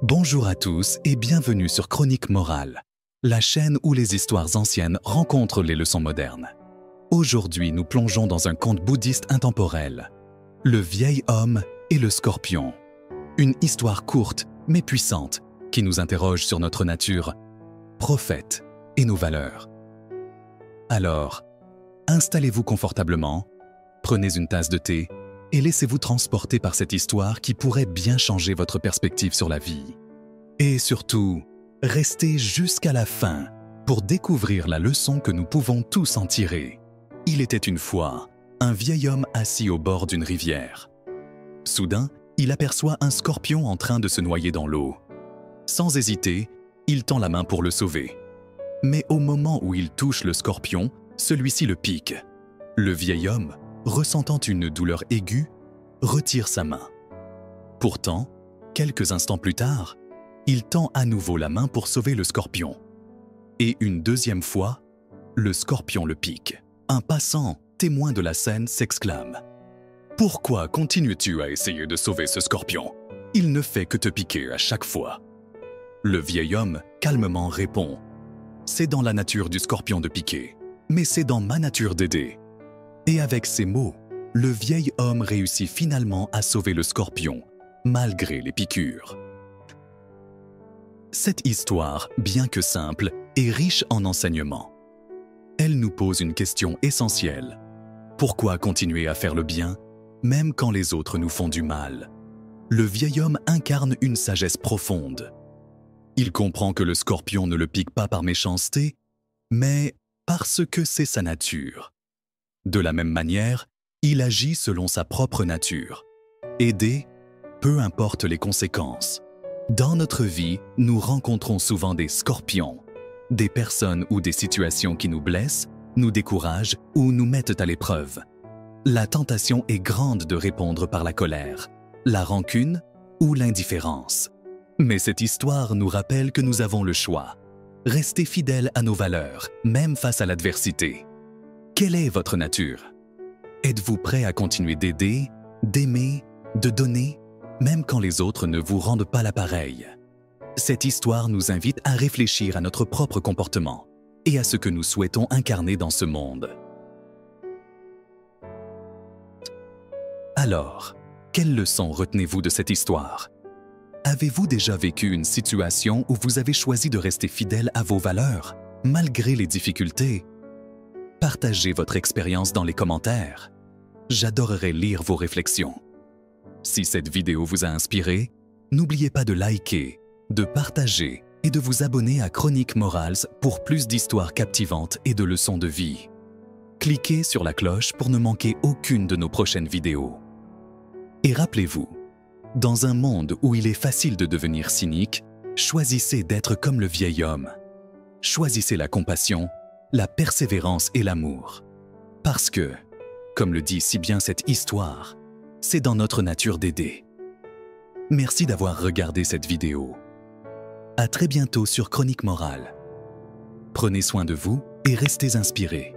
Bonjour à tous et bienvenue sur Chronique Morale, la chaîne où les histoires anciennes rencontrent les leçons modernes. Aujourd'hui, nous plongeons dans un conte bouddhiste intemporel, Le vieil homme et le scorpion. Une histoire courte mais puissante qui nous interroge sur notre nature, prophète et nos valeurs. Alors, installez-vous confortablement, prenez une tasse de thé et laissez-vous transporter par cette histoire qui pourrait bien changer votre perspective sur la vie. Et surtout, restez jusqu'à la fin pour découvrir la leçon que nous pouvons tous en tirer. Il était une fois un vieil homme assis au bord d'une rivière. Soudain, il aperçoit un scorpion en train de se noyer dans l'eau. Sans hésiter, il tend la main pour le sauver. Mais au moment où il touche le scorpion, celui-ci le pique. Le vieil homme, ressentant une douleur aiguë, retire sa main. Pourtant, quelques instants plus tard, il tend à nouveau la main pour sauver le scorpion. Et une deuxième fois, le scorpion le pique. Un passant, témoin de la scène, s'exclame « Pourquoi continues-tu à essayer de sauver ce scorpion? Il ne fait que te piquer à chaque fois. » Le vieil homme calmement répond « C'est dans la nature du scorpion de piquer, mais c'est dans ma nature d'aider. » Et avec ces mots, le vieil homme réussit finalement à sauver le scorpion, malgré les piqûres. Cette histoire, bien que simple, est riche en enseignements. Elle nous pose une question essentielle. Pourquoi continuer à faire le bien, même quand les autres nous font du mal? Le vieil homme incarne une sagesse profonde. Il comprend que le scorpion ne le pique pas par méchanceté, mais parce que c'est sa nature. De la même manière, il agit selon sa propre nature. Aider, peu importe les conséquences. Dans notre vie, nous rencontrons souvent des scorpions, des personnes ou des situations qui nous blessent, nous découragent ou nous mettent à l'épreuve. La tentation est grande de répondre par la colère, la rancune ou l'indifférence. Mais cette histoire nous rappelle que nous avons le choix. Restez fidèles à nos valeurs, même face à l'adversité. Quelle est votre nature? Êtes-vous prêt à continuer d'aider, d'aimer, de donner, même quand les autres ne vous rendent pas l'appareil? Cette histoire nous invite à réfléchir à notre propre comportement et à ce que nous souhaitons incarner dans ce monde. Alors, quelle leçon retenez-vous de cette histoire? Avez-vous déjà vécu une situation où vous avez choisi de rester fidèle à vos valeurs, malgré les difficultés? Partagez votre expérience dans les commentaires. J'adorerais lire vos réflexions. Si cette vidéo vous a inspiré, n'oubliez pas de liker, de partager et de vous abonner à Chronique Morale pour plus d'histoires captivantes et de leçons de vie. Cliquez sur la cloche pour ne manquer aucune de nos prochaines vidéos. Et rappelez-vous, dans un monde où il est facile de devenir cynique, choisissez d'être comme le vieil homme. Choisissez la compassion, la persévérance et l'amour. Parce que, comme le dit si bien cette histoire, c'est dans notre nature d'aider. Merci d'avoir regardé cette vidéo. À très bientôt sur Chronique Morale. Prenez soin de vous et restez inspirés.